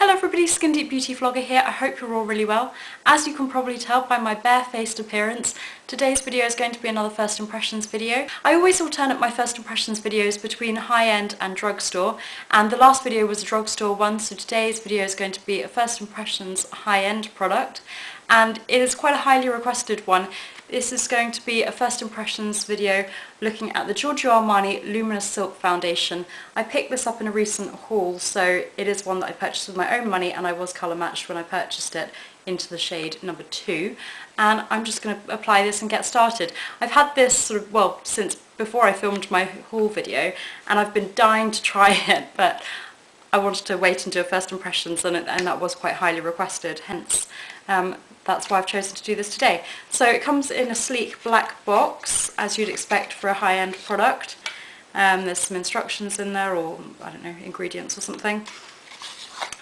Hello everybody, Skin Deep Beauty Vlogger here. I hope you're all really well. As you can probably tell by my bare-faced appearance, today's video is going to be another first impressions video. I always alternate my first impressions videos between high-end and drugstore, and the last video was a drugstore one, so today's video is going to be a first impressions high-end product, and it is quite a highly requested one. This is going to be a first impressions video looking at the Giorgio Armani Luminous Silk Foundation. I picked this up in a recent haul, so it is one that I purchased with my own money, and I was colour matched when I purchased it into the shade number 2. And I'm just going to apply this and get started. I've had this sort of, well, since before I filmed my haul video, and I've been dying to try it, but I wanted to wait and do a first impressions, and that was quite highly requested, hence that's why I've chosen to do this today. So it comes in a sleek black box, as you'd expect for a high-end product. There's some instructions in there, or I don't know, ingredients or something.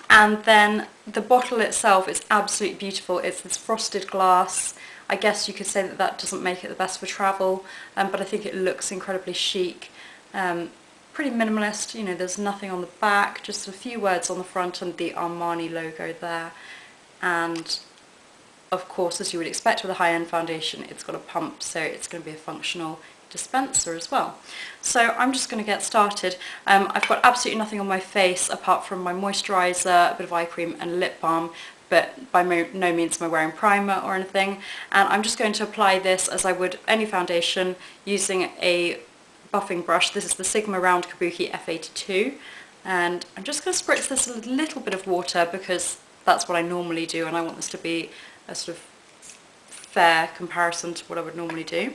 And then the bottle itself is absolutely beautiful. It's this frosted glass. I guess you could say that that doesn't make it the best for travel, but I think it looks incredibly chic. Pretty minimalist, you know, there's nothing on the back, just a few words on the front and the Armani logo there. And of course, as you would expect with a high-end foundation, it's got a pump, so it's going to be a functional dispenser as well. So I'm just going to get started. I've got absolutely nothing on my face apart from my moisturiser, a bit of eye cream and lip balm, but by no means am I wearing primer or anything. And I'm just going to apply this as I would any foundation using a buffing brush. This is the Sigma Round Kabuki F82, and I'm just going to spritz this with a little bit of water because that's what I normally do, and I want this to be a sort of fair comparison to what I would normally do.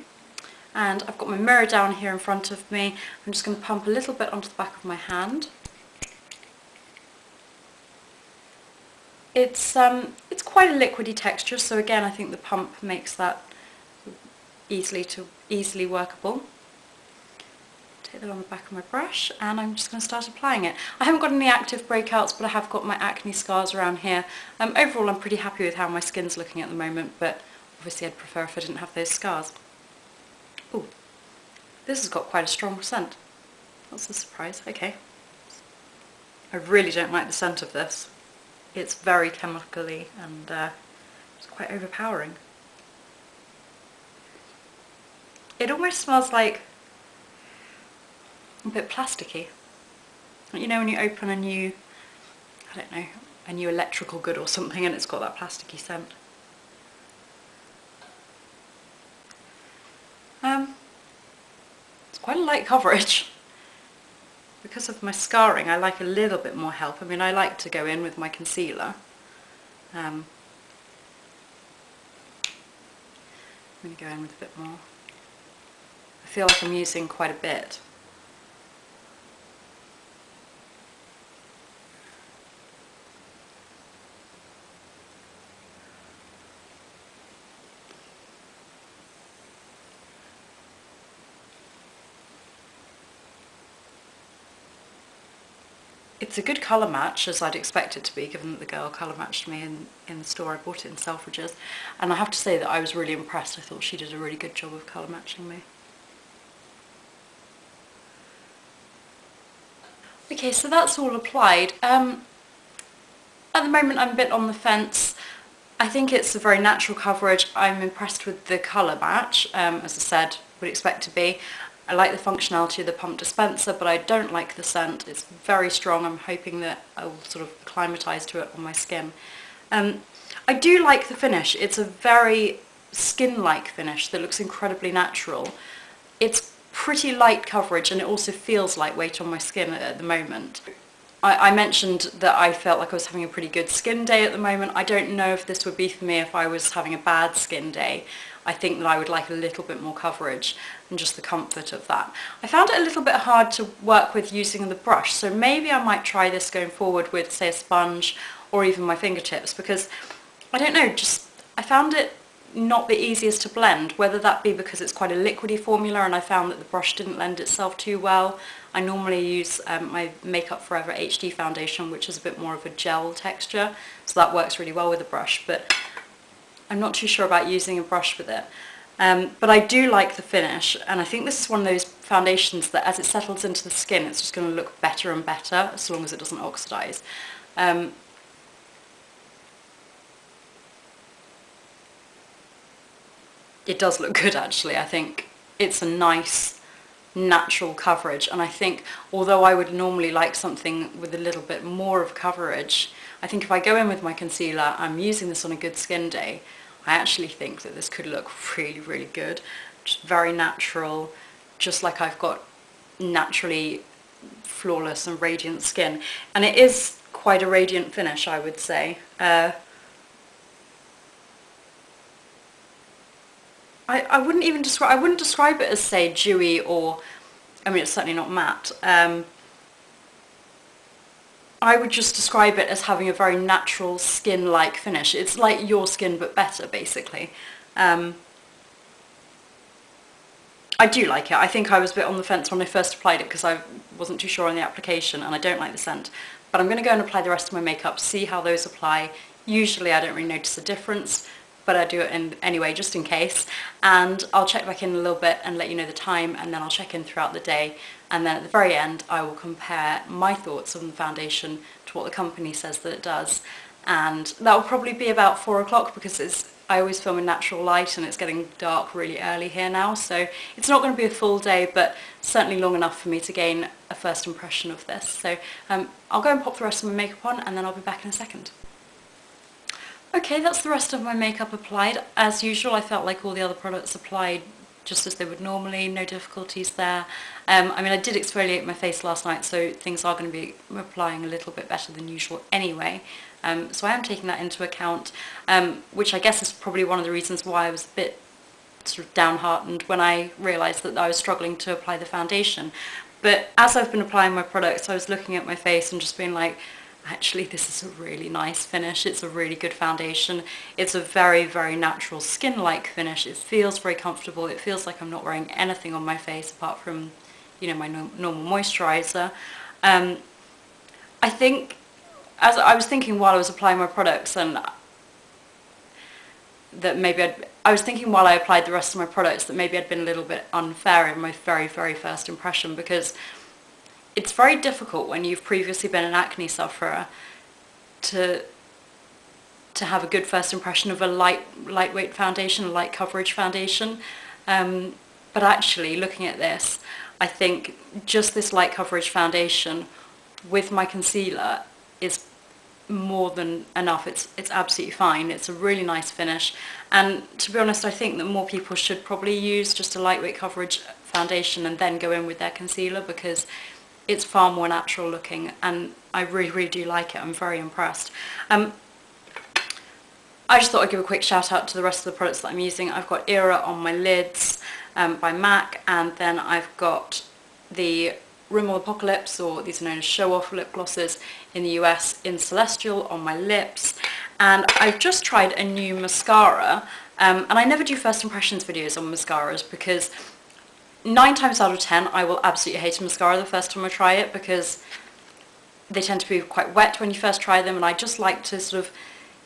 And I've got my mirror down here in front of me. I'm just going to pump a little bit onto the back of my hand. It's quite a liquidy texture, so again I think the pump makes that easily workable. Take that on the back of my brush, and I'm just going to start applying it. I haven't got any active breakouts, but I have got my acne scars around here. Overall I'm pretty happy with how my skin's looking at the moment, but obviously I'd prefer if I didn't have those scars. Ooh, this has got quite a strong scent. That's a surprise. Okay. I really don't like the scent of this. It's very chemically and it's quite overpowering. It almost smells like a bit plasticky. You know when you open a new, I don't know, a new electrical good or something and it's got that plasticky scent. It's quite a light coverage. Because of my scarring, I like a little bit more help. I mean, I like to go in with my concealer. I'm going to go in with a bit more. I feel like I'm using quite a bit. It's a good colour match, as I'd expect it to be, given that the girl colour matched me in the store. I bought it in Selfridges, and I have to say that I was really impressed. I thought she did a really good job of colour matching me. Okay, so that's all applied. At the moment I'm a bit on the fence. I think it's a very natural coverage. I'm impressed with the colour match, as I said, would expect to be. I like the functionality of the pump dispenser, but I don't like the scent. It's very strong. I'm hoping that I will sort of acclimatise to it on my skin. I do like the finish. It's a very skin-like finish that looks incredibly natural. It's pretty light coverage, and it also feels lightweight on my skin at the moment. I mentioned that I felt like I was having a pretty good skin day at the moment. I don't know if this would be for me if I was having a bad skin day. I think that I would like a little bit more coverage and just the comfort of that. I found it a little bit hard to work with using the brush, so maybe I might try this going forward with, say, a sponge or even my fingertips, because I don't know, just I found it not the easiest to blend, whether that be because it's quite a liquidy formula and I found that the brush didn't lend itself too well. I normally use my Makeup Forever HD foundation, which is a bit more of a gel texture, so that works really well with a brush, but I'm not too sure about using a brush with it. But I do like the finish, and I think this is one of those foundations that as it settles into the skin it's just going to look better and better as long as it doesn't oxidise. it does look good actually. I think it's a nice natural coverage, and I think although I would normally like something with a little bit more of coverage, I think if I go in with my concealer, I'm using this on a good skin day, I actually think that this could look really, really good. Just very natural, just like I've got naturally flawless and radiant skin. And it is quite a radiant finish, I would say. I wouldn't even describe, I wouldn't describe it as, say, dewy, or, I mean, it's certainly not matte. I would just describe it as having a very natural skin-like finish. It's like your skin but better, basically. I do like it. I think I was a bit on the fence when I first applied it because I wasn't too sure on the application, and I don't like the scent. But I'm going to go and apply the rest of my makeup, see how those apply. Usually I don't really notice a difference, but I do it anyway, just in case. And I'll check back in a little bit and let you know the time, and then I'll check in throughout the day. And then at the very end, I will compare my thoughts on the foundation to what the company says that it does. And that will probably be about 4 o'clock because I always film in natural light and it's getting dark really early here now. So it's not going to be a full day, but certainly long enough for me to gain a first impression of this. So I'll go and pop the rest of my makeup on, and then I'll be back in a second. Okay, that's the rest of my makeup applied. As usual, I felt like all the other products applied just as they would normally, no difficulties there. I mean, I did exfoliate my face last night, so things are going to be applying a little bit better than usual anyway. So I am taking that into account, which I guess is probably one of the reasons why I was a bit sort of downhearted when I realised that I was struggling to apply the foundation. But as I've been applying my products, I was looking at my face and just being like, actually, this is a really nice finish. It's a really good foundation. It's a very, very natural skin-like finish. It feels very comfortable. It feels like I'm not wearing anything on my face apart from, you know, my normal moisturiser. I think, as I was thinking while I was applying my products, and that maybe I was thinking while I applied the rest of my products that maybe I'd been a little bit unfair in my very, very first impression, because it's very difficult when you've previously been an acne sufferer to have a good first impression of a lightweight foundation, a light coverage foundation. But actually, looking at this, I think just this light coverage foundation with my concealer is more than enough. It's absolutely fine. It's a really nice finish, and to be honest, I think that more people should probably use just a lightweight coverage foundation and then go in with their concealer, because it's far more natural looking, and I really, really do like it. I'm very impressed. I just thought I'd give a quick shout out to the rest of the products that I'm using. I've got Era on my lids by MAC, and then I've got the Rimmel Apocalypse, or these are known as show-off lip glosses in the US, in Celestial on my lips. And I've just tried a new mascara, and I never do first impressions videos on mascaras because 9 times out of 10 I will absolutely hate a mascara the first time I try it, because they tend to be quite wet when you first try them, and I just like to sort of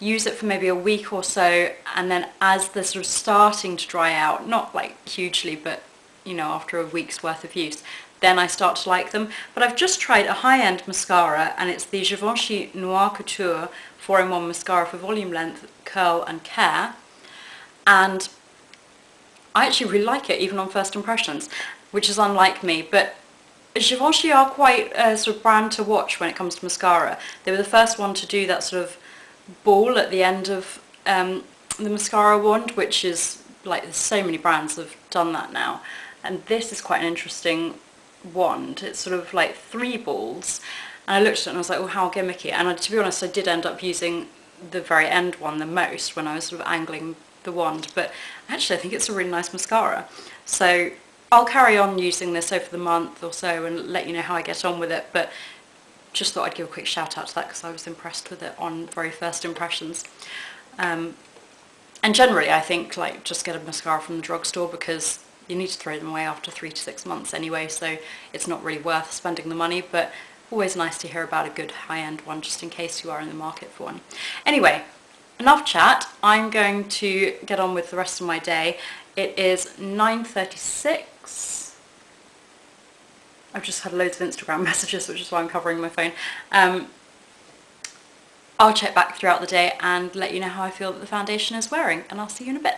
use it for maybe a week or so, and then as they're sort of starting to dry out, not like hugely, but you know, after a week's worth of use, then I start to like them. But I've just tried a high-end mascara, and it's the Givenchy Noir Couture 4-in-1 mascara for volume, length, curl and care, and I actually really like it, even on first impressions, which is unlike me. But Givenchy are quite a sort of brand to watch when it comes to mascara. They were the first one to do that sort of ball at the end of the mascara wand, which is like, there's so many brands that have done that now. And this is quite an interesting wand. It's sort of like 3 balls. And I looked at it and I was like, oh, how gimmicky. And to be honest, I did end up using the very end one the most when I was sort of angling the wand, but actually I think it's a really nice mascara. So I'll carry on using this over the month or so and let you know how I get on with it, but just thought I'd give a quick shout out to that because I was impressed with it on very first impressions. And generally I think, like, just get a mascara from the drugstore, because you need to throw them away after 3 to 6 months anyway, so it's not really worth spending the money, but always nice to hear about a good high-end one just in case you are in the market for one. Anyway, enough chat. I'm going to get on with the rest of my day. It is 9:36. I've just had loads of Instagram messages, which is why I'm covering my phone. I'll check back throughout the day and let you know how I feel that the foundation is wearing, and I'll see you in a bit.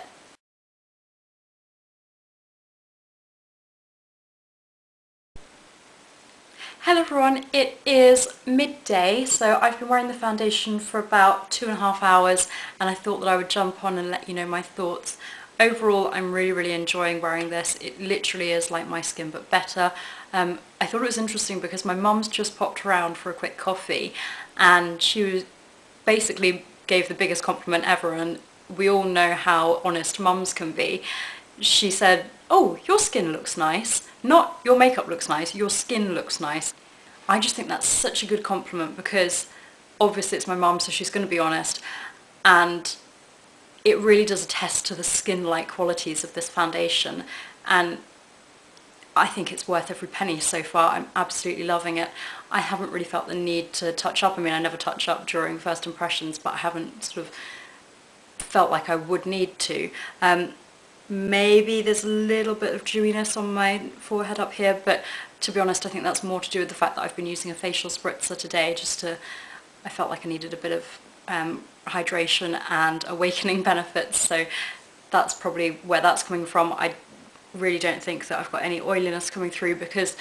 Hello everyone, it is midday, so I've been wearing the foundation for about 2.5 hours and I thought that I would jump on and let you know my thoughts. Overall, I'm really enjoying wearing this. It literally is like my skin but better. I thought it was interesting because my mum's just popped around for a quick coffee and basically gave the biggest compliment ever, and we all know how honest mums can be. She said, "Oh, your skin looks nice. Not your makeup looks nice, your skin looks nice." I just think that's such a good compliment because obviously it's my mum, so she's going to be honest, and it really does attest to the skin-like qualities of this foundation, and I think it's worth every penny so far. I'm absolutely loving it. I haven't really felt the need to touch up. I mean, I never touch up during first impressions, but I haven't sort of felt like I would need to. Maybe there's a little bit of dewiness on my forehead up here, but to be honest, I think that's more to do with the fact that I've been using a facial spritzer today. I felt like I needed a bit of hydration and awakening benefits, so that's probably where that's coming from. I really don't think that I've got any oiliness coming through because,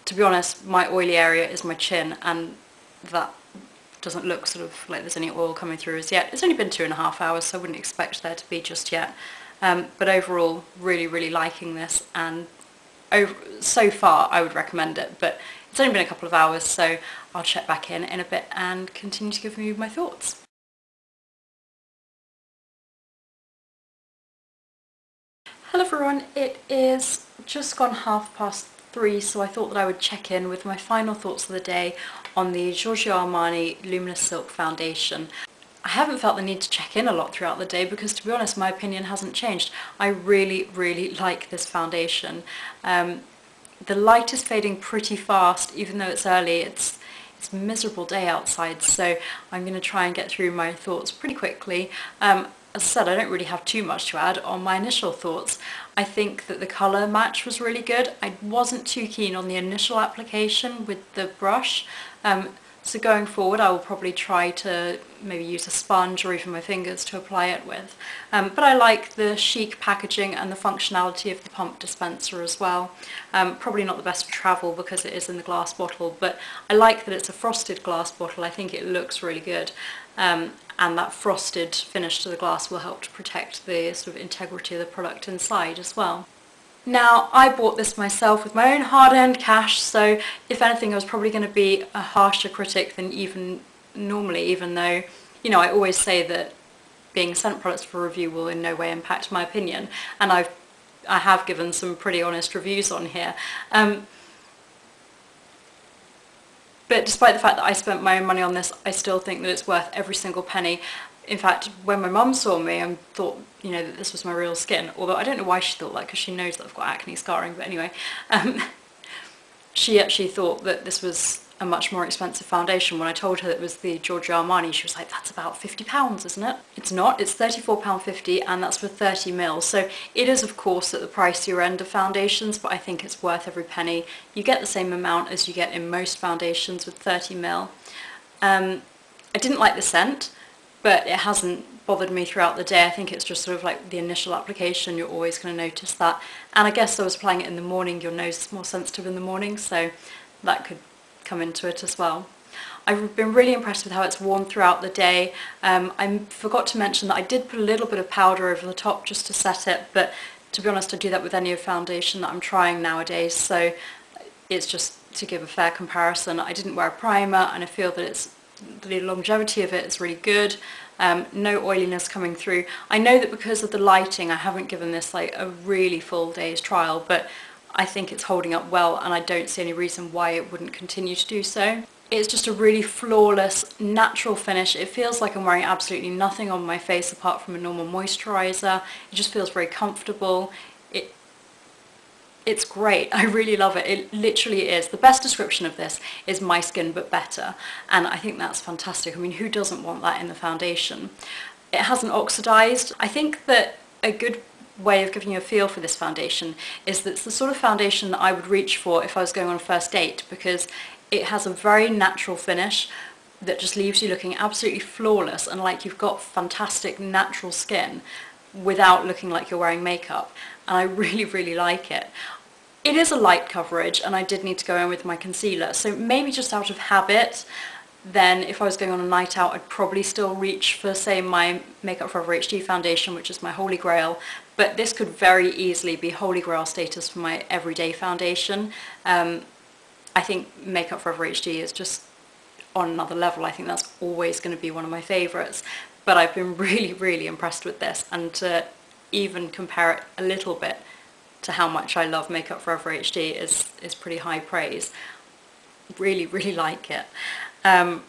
to be honest, my oily area is my chin, and that doesn't look sort of like there's any oil coming through as yet. It's only been 2.5 hours, so I wouldn't expect there to be just yet. But overall, really liking this, and so far I would recommend it, but it's only been a couple of hours, so I'll check back in a bit and continue to give you my thoughts. Hello everyone, it is just gone 3:30, so I thought that I would check in with my final thoughts of the day on the Giorgio Armani Luminous Silk Foundation. I haven't felt the need to check in a lot throughout the day because, to be honest, my opinion hasn't changed. I really like this foundation. The light is fading pretty fast, even though it's early. It's a miserable day outside, so I'm going to try and get through my thoughts pretty quickly. As I said, I don't really have too much to add on my initial thoughts. I think that the colour match was really good. I wasn't too keen on the initial application with the brush. So going forward, I will probably try to maybe use a sponge or even my fingers to apply it with. But I like the chic packaging and the functionality of the pump dispenser as well. Probably not the best for travel because it is in the glass bottle, but I like that it's a frosted glass bottle. I think it looks really good. And that frosted finish to the glass will help to protect the sort of integrity of the product inside as well. Now, I bought this myself with my own hard-earned cash, so if anything I was probably going to be a harsher critic than even normally, even though, you know, I always say that being sent products for review will in no way impact my opinion, and I have given some pretty honest reviews on here. But despite the fact that I spent my own money on this, I still think that it's worth every single penny. In fact, when my mum saw me and thought, you know, that this was my real skin, although I don't know why she thought that because she knows that I've got acne scarring, but anyway, she actually thought that this was a much more expensive foundation. When I told her that it was the Giorgio Armani, she was like, "That's about £50, isn't it?" It's not, it's £34.50, and that's for 30ml, so it is of course at the pricier end of foundations, but I think it's worth every penny. You get the same amount as you get in most foundations with 30ml. I didn't like the scent, but it hasn't bothered me throughout the day. I think it's just sort of like the initial application, you're always going to notice that. And I guess I was applying it in the morning, your nose is more sensitive in the morning, so that could come into it as well. I've been really impressed with how it's worn throughout the day. I forgot to mention that I did put a little bit of powder over the top just to set it, but to be honest I do that with any foundation that I'm trying nowadays, so it's just to give a fair comparison. I didn't wear a primer, and I feel that the longevity of it is really good. No oiliness coming through. I know that because of the lighting I haven't given this like a really full day's trial, but I think it's holding up well, and I don't see any reason why it wouldn't continue to do so. It's just a really flawless, natural finish. It feels like I'm wearing absolutely nothing on my face apart from a normal moisturiser. It just feels very comfortable. It's great. I really love it. It literally is. The best description of this is my skin but better, and I think that's fantastic. I mean, who doesn't want that in the foundation? It hasn't oxidised. I think that a good way of giving you a feel for this foundation is that it's the sort of foundation that I would reach for if I was going on a first date, because it has a very natural finish that just leaves you looking absolutely flawless and like you've got fantastic natural skin without looking like you're wearing makeup, and I really like it. It is a light coverage, and I did need to go in with my concealer, so maybe just out of habit, then if I was going on a night out, I'd probably still reach for, say, my Makeup Forever HD foundation, which is my holy grail, but this could very easily be holy grail status for my everyday foundation. I think Makeup Forever HD is just on another level. I think that's always going to be one of my favourites, but I've been really impressed with this, and to even compare it a little bit to how much I love Makeup Forever HD is pretty high praise. Really like it. I'm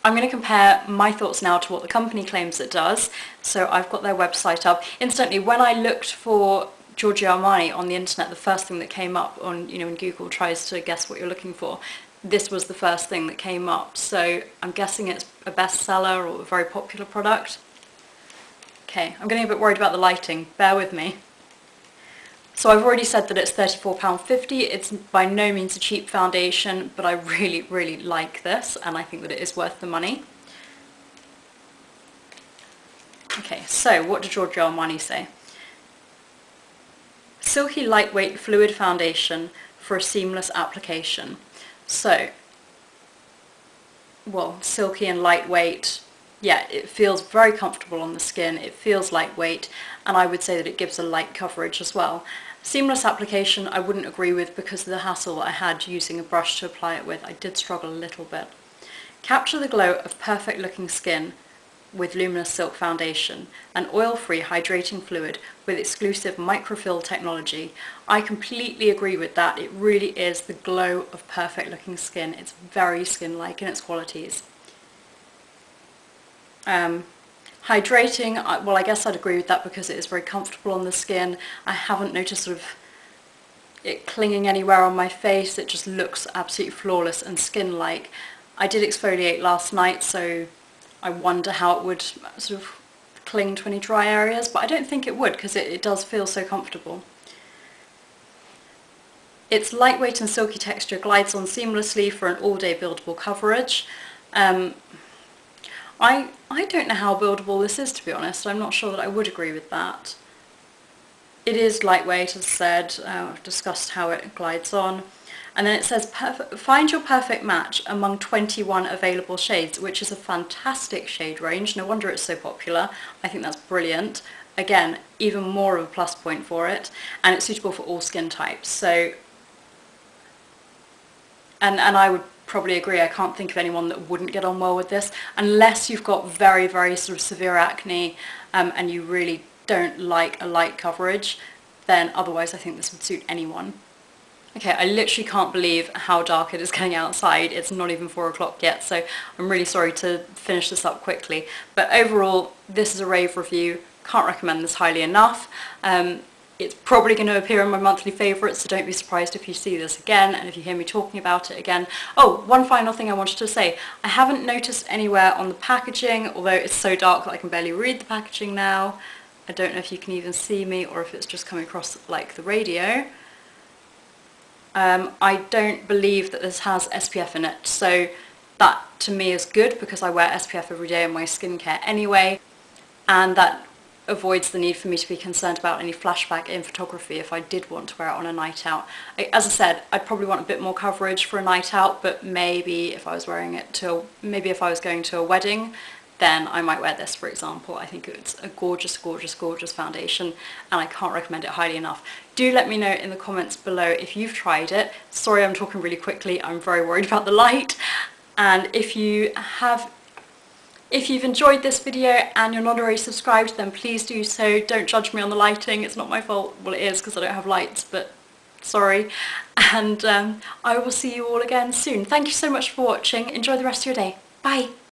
going to compare my thoughts now to what the company claims it does. So I've got their website up. Incidentally, when I looked for Giorgio Armani on the internet, the first thing that came up on, you know, when Google tries to guess what you're looking for, this was the first thing that came up. So I'm guessing it's a bestseller or a very popular product. Okay, I'm getting a bit worried about the lighting. Bear with me. So I've already said that it's £34.50. It's by no means a cheap foundation, but I really like this, and I think that it is worth the money. Okay, so what did Giorgio Armani say? Silky lightweight fluid foundation for a seamless application. So, well, silky and lightweight, yeah, it feels very comfortable on the skin, it feels lightweight, and I would say that it gives a light coverage as well. Seamless application I wouldn't agree with because of the hassle that I had using a brush to apply it with. I did struggle a little bit. Capture the glow of perfect looking skin with Luminous Silk Foundation, an oil-free hydrating fluid with exclusive microfill technology. I completely agree with that. It really is the glow of perfect looking skin. It's very skin-like in its qualities. Hydrating, well, I guess I'd agree with that because it is very comfortable on the skin. I haven't noticed sort of it clinging anywhere on my face. It just looks absolutely flawless and skin-like. I did exfoliate last night, so I wonder how it would sort of cling to any dry areas, but I don't think it would because it does feel so comfortable. Its lightweight and silky texture glides on seamlessly for an all-day buildable coverage. I don't know how buildable this is, to be honest. I'm not sure that I would agree with that. It is lightweight, as I said. I've discussed how it glides on. And then it says, find your perfect match among 21 available shades, which is a fantastic shade range. No wonder it's so popular. I think that's brilliant. Again, even more of a plus point for it. And it's suitable for all skin types. So, and I would probably agree. I can't think of anyone that wouldn't get on well with this, unless you've got very sort of severe acne and you really don't like a light coverage, then otherwise I think this would suit anyone. Okay, I literally can't believe how dark it is getting outside. It's not even 4 o'clock yet, so I'm really sorry to finish this up quickly. But overall, this is a rave review. Can't recommend this highly enough. It's probably going to appear in my monthly favourites, so don't be surprised if you see this again and if you hear me talking about it again. Oh, one final thing I wanted to say. I haven't noticed anywhere on the packaging, although it's so dark that I can barely read the packaging now. I don't know if you can even see me or if it's just coming across like the radio. I don't believe that this has SPF in it, so that to me is good because I wear SPF every day in my skincare anyway, and that avoids the need for me to be concerned about any flashback in photography if I did want to wear it on a night out. As I said, I'd probably want a bit more coverage for a night out, but maybe if I was wearing it to, maybe if I was going to a wedding, then I might wear this, for example. I think it's a gorgeous foundation, and I can't recommend it highly enough. Do let me know in the comments below if you've tried it. Sorry I'm talking really quickly, I'm very worried about the light. And if you've enjoyed this video and you're not already subscribed, then please do so. Don't judge me on the lighting, it's not my fault. Well, it is because I don't have lights, but sorry. And I will see you all again soon. Thank you so much for watching. Enjoy the rest of your day. Bye.